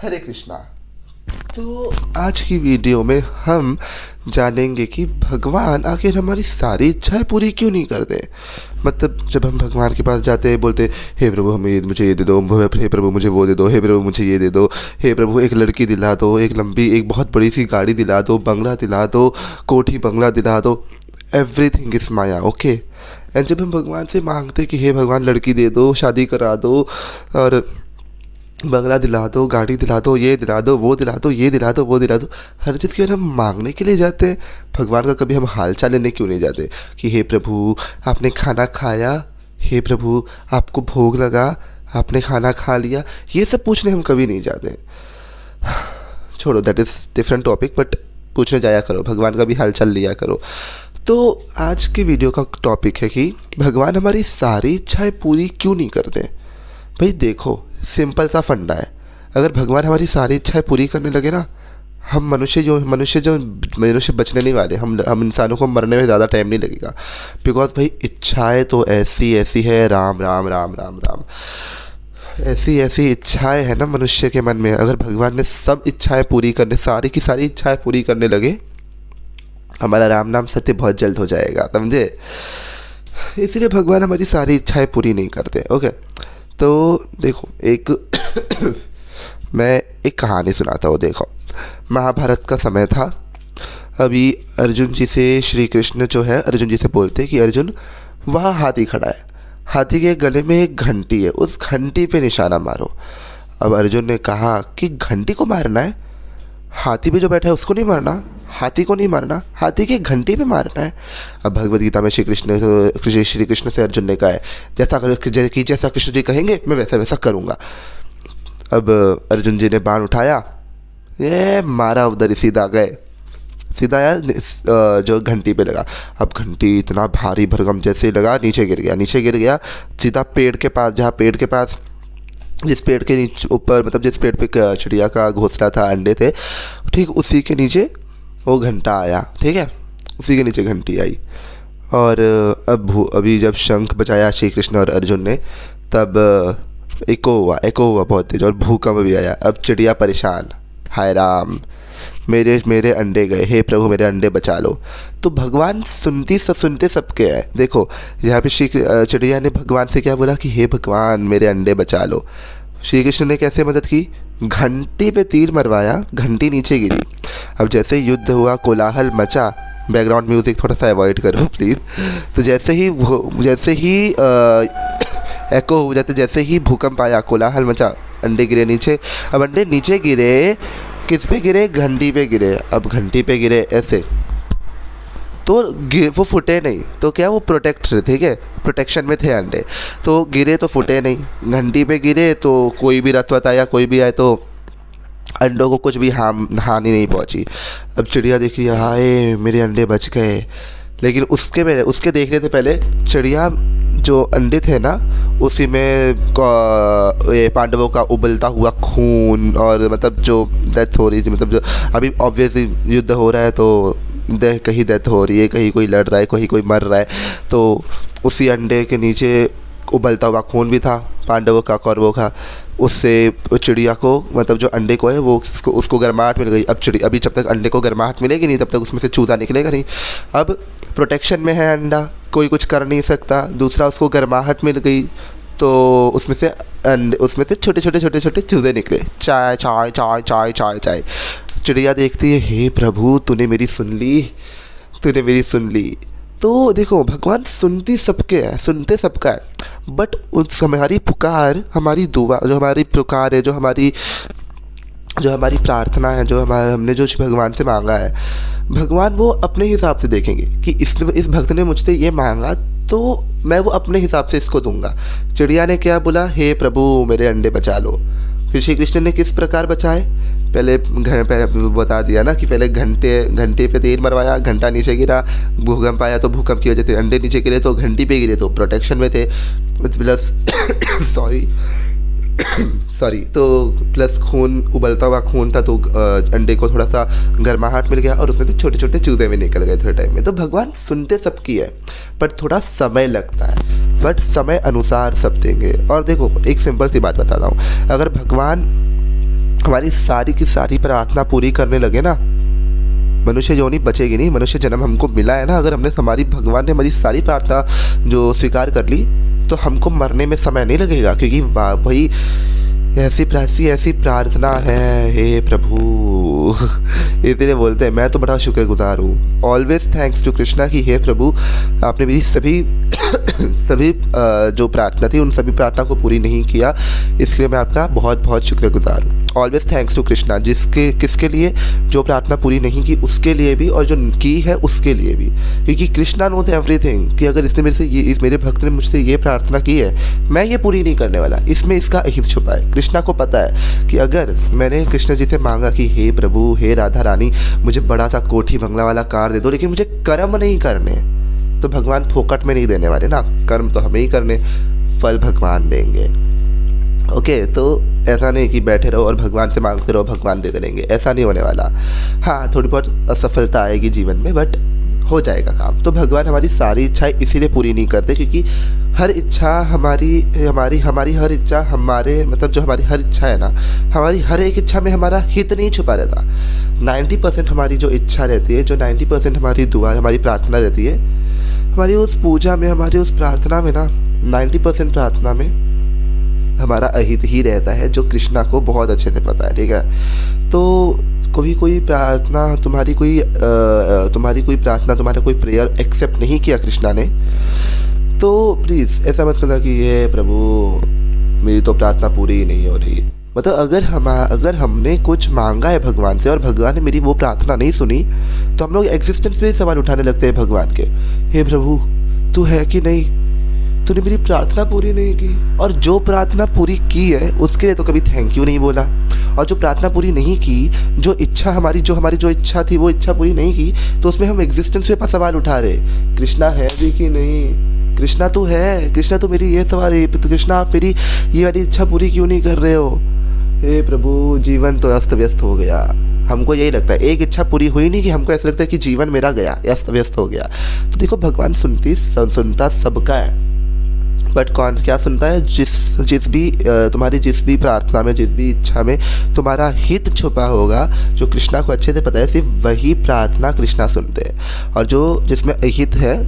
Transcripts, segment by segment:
हरे कृष्णा। तो आज की वीडियो में हम जानेंगे कि भगवान आखिर हमारी सारी इच्छाएं पूरी क्यों नहीं करते। मतलब जब हम भगवान के पास जाते हैं, बोलते हे प्रभु हमें मुझे ये दे दो, हे प्रभु मुझे वो दे दो, हे प्रभु मुझे ये दे दो, हे प्रभु एक लड़की दिला दो, एक बहुत बड़ी सी गाड़ी दिला दो, बंगला दिला दो, कोठी बंगला दिला दो। Everything is Maya, okay. And जब हम भगवान से मांगते कि हे भगवान लड़की दे दो, शादी करा दो, और बंगला दिला दो, गाड़ी दिला दो, ये दिला दो, वो दिला दो, ये दिला दो, वो दिला दो, हर चीज़ की ओर हम मांगने के लिए जाते हैं। भगवान का कभी हम हाल चाल लेने क्यों नहीं जाते कि हे प्रभु आपने खाना खाया, हे प्रभु आपको भोग लगा, आपने खाना खा लिया, ये सब पूछने हम कभी नहीं जाते। छोड़ो, that is different topic, but पूछने जाया करो, भगवान का भी हाल चाल लिया करो। तो आज की वीडियो का टॉपिक है कि भगवान हमारी सारी इच्छाएं पूरी क्यों नहीं करते। भाई देखो, सिंपल सा फंडा है। अगर भगवान हमारी सारी इच्छाएं पूरी करने लगे ना, हम मनुष्य बचने नहीं वाले। हम इंसानों को मरने में ज़्यादा टाइम नहीं लगेगा। बिकॉज भाई इच्छाएं तो ऐसी ऐसी है, राम राम राम राम राम, ऐसी ऐसी इच्छाएं हैं ना मनुष्य के मन में। अगर भगवान ने सब इच्छाएं पूरी करने, सारी की सारी इच्छाएं पूरी करने लगे, हमारा राम नाम सत्य बहुत जल्द हो जाएगा, समझे। इसलिए भगवान हमारी सारी इच्छाएं पूरी नहीं करते, ओके। तो देखो, मैं एक कहानी सुनाता हूँ। देखो, महाभारत का समय था। अभी अर्जुन जी से श्री कृष्ण जो है अर्जुन जी से बोलते हैं कि अर्जुन वहाँ हाथी खड़ा है, हाथी के गले में एक घंटी है, उस घंटी पे निशाना मारो। अब अर्जुन ने कहा कि घंटी को मारना है, हाथी पे जो बैठा है उसको नहीं मारना, हाथी को नहीं मारना, हाथी की घंटी पे मारना है। अब भगवद गीता में श्री कृष्ण से अर्जुन ने कहा है जैसा कृष्ण जी कहेंगे मैं वैसा वैसा करूँगा। अब अर्जुन जी ने बाण उठाया, ये मारा, उधर ही सीधा गए, सीधा आया जो घंटी पे लगा। अब घंटी इतना भारी भरकम जैसे लगा, नीचे गिर गया सीधा पेड़ के पास, जहाँ पेड़ के पास जिस पेड़ के नीचे ऊपर, मतलब जिस पेड़ पे चिड़िया का घोंसला था, अंडे थे, ठीक उसी के नीचे वो घंटा आया, ठीक है, उसी के नीचे घंटी आई। और अभी जब शंख बजाया श्री कृष्ण और अर्जुन ने, तब एको हुआ बहुत तेज, और भूकंप भी आया। अब चिड़िया परेशान, हाय राम मेरे अंडे गए, हे प्रभु मेरे अंडे बचा लो। तो भगवान सुनते सबके हैं। देखो यहाँ पे चिड़िया ने भगवान से क्या बोला कि हे भगवान मेरे अंडे बचा लो। श्री कृष्ण ने कैसे मदद की, घंटी पे तीर मरवाया, घंटी नीचे गिरी। अब जैसे युद्ध हुआ, कोलाहल मचा, बैकग्राउंड म्यूज़िक थोड़ा सा अवॉइड करो प्लीज़। तो जैसे ही एको हो जाते, जैसे ही भूकंप आया, कोलाहल मचा, अंडे गिरे नीचे। अब अंडे नीचे गिरे, किस पे गिरे, घंटी पे गिरे। अब घंटी पे गिरे ऐसे, तो वो फूटे नहीं, तो क्या वो ठीक है, प्रोटेक्शन में थे अंडे, तो गिरे तो फूटे नहीं। घंटी पे गिरे तो कोई भी रथ वत आया, कोई भी आए तो अंडों को कुछ भी हानि नहीं पहुंची। अब चिड़िया देख रही है, हाय मेरे अंडे बच गए। लेकिन उसके देखने से पहले चिड़िया जो अंडे थे ना, उसी में ये पांडवों का उबलता हुआ खून, और मतलब जो डेथ हो रही थी, मतलब जो अभी ऑब्वियसली युद्ध हो रहा है तो कहीं डेथ हो रही है, कहीं कोई लड़ रहा है, कहीं कोई मर रहा है, तो उसी अंडे के नीचे उबलता हुआ खून भी था पांडवों का, कौरवों का। उससे चिड़िया को, मतलब जो अंडे को है वो उसको गर्माहट मिल गई। अब अभी जब तक अंडे को गर्माहट मिलेगी नहीं, तब तक उसमें से चूजा निकलेगा नहीं। अब प्रोटेक्शन में है अंडा, कोई कुछ कर नहीं सकता। दूसरा, उसको गर्माहट मिल गई तो उसमें से छोटे छोटे चूजे निकले, चाय चाय चाय चाय चाय चाय। चिड़िया देखती है, हे प्रभु तूने मेरी सुन ली। तो देखो, भगवान सुनते सबका है, बट हमारी पुकार, हमारी दुआ, जो हमारी पुकार है, जो हमारी प्रार्थना है, हमने जो भगवान से मांगा है, भगवान वो अपने हिसाब से देखेंगे कि इस भक्त ने मुझसे ये मांगा तो मैं वो अपने हिसाब से इसको दूंगा। चिड़िया ने क्या बोला, हे प्रभु मेरे अंडे बचा लो। फिर श्री कृष्ण ने किस प्रकार बचाए, पहले बता दिया ना कि पहले घंटे पे तीर मरवाया, घंटा नीचे गिरा, भूकंप आया तो भूकंप की वजह से अंडे नीचे गिरे, तो घंटी पे गिरे तो प्रोटेक्शन में थे, प्लस तो प्लस खून, उबलता हुआ खून था, तो अंडे को थोड़ा सा गर्माहट मिल गया, और उसमें से छोटे छोटे चूजे भी निकल गए थोड़े टाइम में। तो भगवान सुनते सबकी है, बट थोड़ा समय लगता है, बट समय अनुसार सब देंगे। और देखो, एक सिंपल सी बात बताता हूँ, अगर भगवान हमारी सारी की सारी प्रार्थना पूरी करने लगे ना, मनुष्य योनि बचेगी नहीं। मनुष्य जन्म हमको मिला है ना, अगर हमने हमारी भगवान ने हमारी सारी प्रार्थना जो स्वीकार कर ली तो हमको मरने में समय नहीं लगेगा, क्योंकि भाई ऐसी प्रार्थना है, हे प्रभु। इतने बोलते हैं। मैं तो बड़ा शुक्रगुजार हूँ, ऑलवेज थैंक्स टू कृष्णा कि हे प्रभु आपने मेरी सभी सभी जो प्रार्थना थी उन सभी प्रार्थना को पूरी नहीं किया, इसके लिए मैं आपका बहुत बहुत शुक्रगुजार हूँ। ऑलवेज थैंक्स टू कृष्णा, जिसके किसके लिए, जो प्रार्थना पूरी नहीं की उसके लिए भी और जो की है उसके लिए भी, क्योंकि कृष्णा नोज एवरीथिंग कि अगर इसने मेरे से ये, मेरे भक्त ने मुझसे ये प्रार्थना की है, मैं ये पूरी नहीं करने वाला, इसमें इसका अहित छुपा है। कृष्णा को पता है कि अगर मैंने कृष्ण जी से मांगा कि हे प्रभु, हे राधा रानी, मुझे बड़ा सा कोठी बंगला वाला कार दे दो, लेकिन मुझे कर्म नहीं करने, तो भगवान फोकट में नहीं देने वाले ना, कर्म तो हमें ही करने, फल भगवान देंगे। ओके, तो ऐसा नहीं कि बैठे रहो और भगवान से मांगते रहो भगवान दे देंगे, ऐसा नहीं होने वाला। हाँ, थोड़ी बहुत असफलता आएगी जीवन में, बट हो जाएगा काम। तो भगवान हमारी सारी इच्छाएं इसीलिए पूरी नहीं करते क्योंकि हर इच्छा हमारी हर इच्छा हमारे, मतलब जो हमारी हर इच्छा है ना, हमारी हर एक इच्छा में हमारा हित नहीं छुपा रहता। 90% हमारी जो इच्छा रहती है, जो 90% हमारी दुआ, हमारी प्रार्थना रहती है, हमारी उस पूजा में, हमारी उस प्रार्थना में ना, 90% प्रार्थना में हमारा अहित ही रहता है, जो कृष्णा को बहुत अच्छे से पता है। ठीक है, तो कभी कोई प्रार्थना तुम्हारी कोई प्रार्थना, तुम्हारा कोई प्रेयर एक्सेप्ट नहीं किया कृष्णा ने, तो प्लीज़ ऐसा मत करना कि ये प्रभु मेरी तो प्रार्थना पूरी ही नहीं हो रही। मतलब अगर हमने कुछ मांगा है भगवान से और भगवान ने मेरी वो प्रार्थना नहीं सुनी, तो हम लोग एग्जिस्टेंस पे सवाल उठाने लगते हैं भगवान के। हे प्रभु तू है कि नहीं, तूने मेरी प्रार्थना पूरी नहीं की। और जो प्रार्थना पूरी की है उसके लिए तो कभी थैंक यू नहीं बोला, और जो प्रार्थना पूरी नहीं की, जो हमारी जो इच्छा थी वो इच्छा पूरी नहीं की, तो उसमें हम एग्जिस्टेंस पे सवाल उठा रहे, कृष्णा है भी कि नहीं, कृष्णा तो है, कृष्णा तो मेरी ये सवाल, तो कृष्णा आप मेरी ये वाली इच्छा पूरी क्यों नहीं कर रहे हो। हे प्रभु, जीवन तो अस्त व्यस्त हो गया। हमको यही लगता है, एक इच्छा पूरी हुई नहीं कि हमको ऐसा लगता है कि जीवन मेरा गया, अस्त व्यस्त हो गया। तो देखो भगवान सुनता सबका है, बट कौन क्या सुनता है, जिस भी प्रार्थना में, जिस भी इच्छा में तुम्हारा हित छुपा होगा, जो कृष्णा को अच्छे से पता है, सिर्फ वही प्रार्थना कृष्णा सुनते हैं, और जो जिसमें अहित है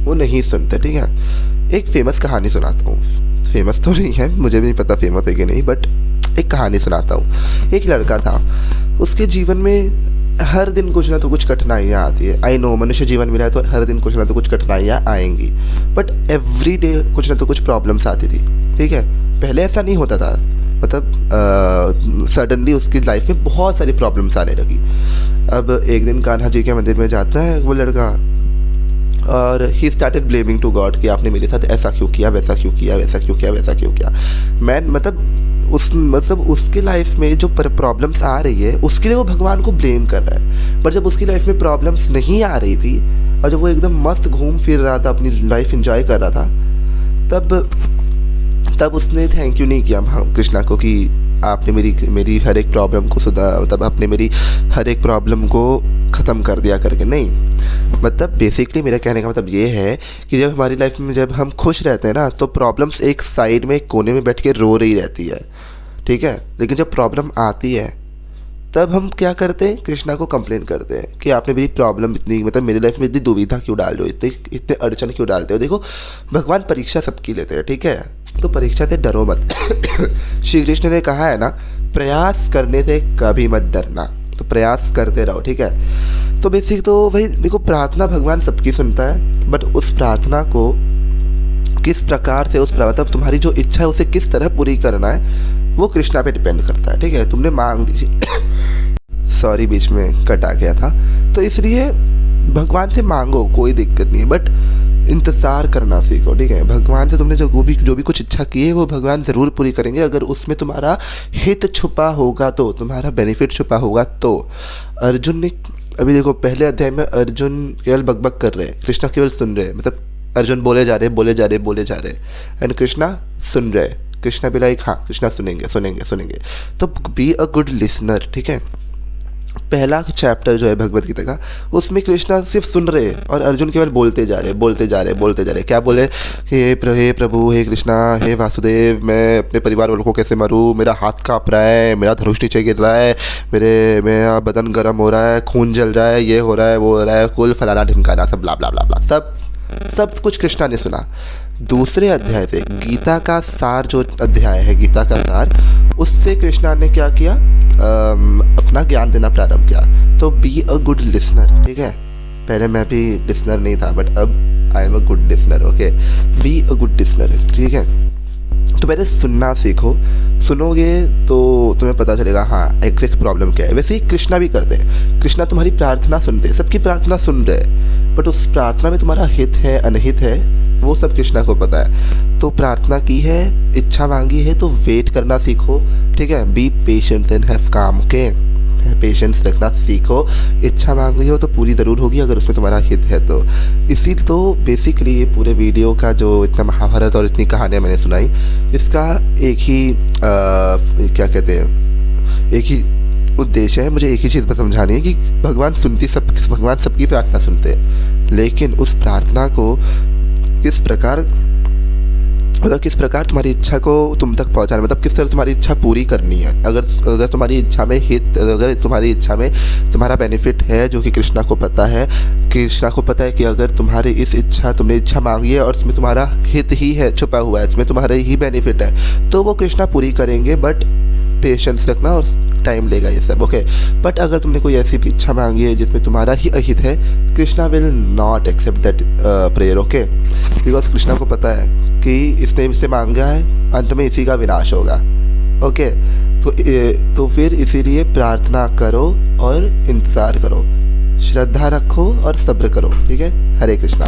वो नहीं सुनते। ठीक है, एक फेमस कहानी सुनाता हूँ, फेमस तो नहीं है, मुझे भी नहीं पता फेमस है कि नहीं, बट एक कहानी सुनाता हूँ। एक लड़का था, उसके जीवन में हर दिन कुछ ना तो कुछ कठिनाइयाँ आती है। आई नो, मनुष्य जीवन मिला है तो हर दिन कुछ ना तो कुछ कठिनाइयाँ आएंगी, बट एवरी डे कुछ ना तो कुछ प्रॉब्लम्स आती थी। ठीक है, पहले ऐसा नहीं होता था, मतलब सडनली उसकी लाइफ में बहुत सारी प्रॉब्लम्स आने लगी। अब एक दिन कान्हा जी के मंदिर में जाता है वो लड़का, और he started blaming to God कि आपने मेरे साथ ऐसा क्यों किया, वैसा क्यों किया, वैसा क्यों किया, वैसा क्यों किया। मतलब उसके लाइफ में जो प्रॉब्लम्स आ रही है उसके लिए वो भगवान को ब्लेम कर रहा है, बट जब उसकी लाइफ में प्रॉब्लम्स नहीं आ रही थी और जब वो एकदम मस्त घूम फिर रहा था, अपनी लाइफ एंजॉय कर रहा था, तब उसने थैंक यू नहीं किया कृष्णा को कि आपने मेरी हर एक प्रॉब्लम को मतलब आपने मेरी हर एक प्रॉब्लम को ख़त्म कर दिया करके। नहीं, मतलब बेसिकली मेरा कहने का मतलब ये है कि जब हमारी लाइफ में जब हम खुश रहते हैं ना, तो प्रॉब्लम्स एक साइड में, एक कोने में बैठ के रो रही रहती है। ठीक है, लेकिन जब प्रॉब्लम आती है तब हम क्या करते हैं, कृष्णा को कंप्लेन करते हैं कि आपने मेरी प्रॉब्लम इतनी, मतलब मेरी लाइफ में इतनी दुविधा क्यों डाल रहे हो, इतने अड़चन क्यों डालते हो। देखो भगवान परीक्षा सबकी लेते हैं, ठीक है, तो परीक्षा से डरो मत। श्री कृष्ण ने कहा है ना, प्रयास करने से कभी मत डरना, तो प्रयास करते रहो। ठीक है, तो बेसिक तो भाई देखो, प्रार्थना भगवान सबकी सुनता है, बट उस प्रार्थना को किस प्रकार से, मतलब तुम्हारी जो इच्छा है उसे किस तरह पूरी करना है, वो कृष्णा पे डिपेंड करता है। ठीक है, तुमने मांग ली, सॉरी बीच में कट आ गया था, तो इसलिए भगवान से मांगो, कोई दिक्कत नहीं है, बट इंतज़ार करना सीखो। ठीक है, भगवान से तुमने जो भी कुछ इच्छा की है वो भगवान ज़रूर पूरी करेंगे, अगर उसमें तुम्हारा हित छुपा होगा, तो तुम्हारा बेनिफिट छुपा होगा। तो अर्जुन ने, अभी देखो पहले अध्याय में अर्जुन केवल बकबक कर रहे हैं, कृष्णा केवल सुन रहे हैं, मतलब अर्जुन बोले जा रहे एंड कृष्णा सुन रहे। कृष्णा भी लाइक हाँ कृष्णा सुनेंगे। तो बी अ गुड लिसनर। ठीक है, पहला चैप्टर जो है भगवत गीता का, उसमें कृष्णा सिर्फ सुन रहे और अर्जुन केवल बोलते जा रहे। क्या बोले? हे प्रभु, हे कृष्णा, हे वासुदेव, मैं अपने परिवार वालों को कैसे मारूं, मेरा हाथ काँप रहा है, मेरा धनुष नीचे गिर रहा है, मेरा बदन गर्म हो रहा है, खून जल रहा है, ये हो रहा है, वो हो रहा है, कुल फलाना ढिमकाना, सब ब्ला ब्ला ब्ला ब्ला, सब कुछ कृष्णा ने सुना। दूसरे अध्याय से गीता का सार, जो अध्याय है गीता का सार, उससे कृष्णा ने क्या किया? अपना ज्ञान देना प्रारंभ किया। तो बी अ गुड लिसनर, ठीक है। पहले मैं भी लिसनर नहीं था, बट अब I am a good listener, okay. Be a good listener, ठीक है। तो पहले सुनना सीखो, सुनोगे तो तुम्हें पता चलेगा हाँ एग्जैक्ट प्रॉब्लम क्या है। वैसे ही कृष्णा भी करते हैं, कृष्णा तुम्हारी प्रार्थना सुनते हैं, सबकी प्रार्थना सुन रहे, बट उस प्रार्थना में तुम्हारा हित है अनहित है वो सब कृष्णा को पता है। तो प्रार्थना की है, इच्छा मांगी है, तो वेट करना सीखो, ठीक है। बी पेशेंस एंड हैव काम, ओके। पेशेंस रखना सीखो। इच्छा मांगी हो तो पूरी ज़रूर होगी अगर उसमें तुम्हारा हित है तो। इसी तो बेसिकली ये पूरे वीडियो का जो इतना महाभारत और इतनी कहानियाँ मैंने सुनाई, इसका एक ही क्या कहते हैं, एक ही उद्देश्य है। मुझे एक ही चीज़ पर समझानी है कि भगवान सबकी प्रार्थना सुनते हैं, लेकिन उस प्रार्थना को किस प्रकार तुम्हारी इच्छा को तुम तक पहुंचाना, मतलब किस तरह तुम्हारी इच्छा पूरी करनी है। अगर तुम्हारी इच्छा में अगर तुम्हारी इच्छा में तुम्हारा बेनिफिट है, जो कि कृष्णा को पता है कि अगर तुम्हारी तुमने इच्छा मांगी है और इसमें तुम्हारा हित ही है छुपा हुआ है, इसमें तुम्हारा ही बेनिफिट है, तो वो कृष्णा पूरी करेंगे। बट पेशेंस रखना और टाइम लेगा ये सब, ओके। बट अगर तुमने कोई ऐसी भी इच्छा मांगी है जिसमें तुम्हारा ही अहित है, Krishna will not accept that prayer, okay. Because Krishna को पता है कि इसने इससे मांगा है, अंत में इसी का विनाश होगा, ओके। तो फिर इसीलिए प्रार्थना करो और इंतज़ार करो, श्रद्धा रखो और सब्र करो, ठीक है। हरे कृष्णा।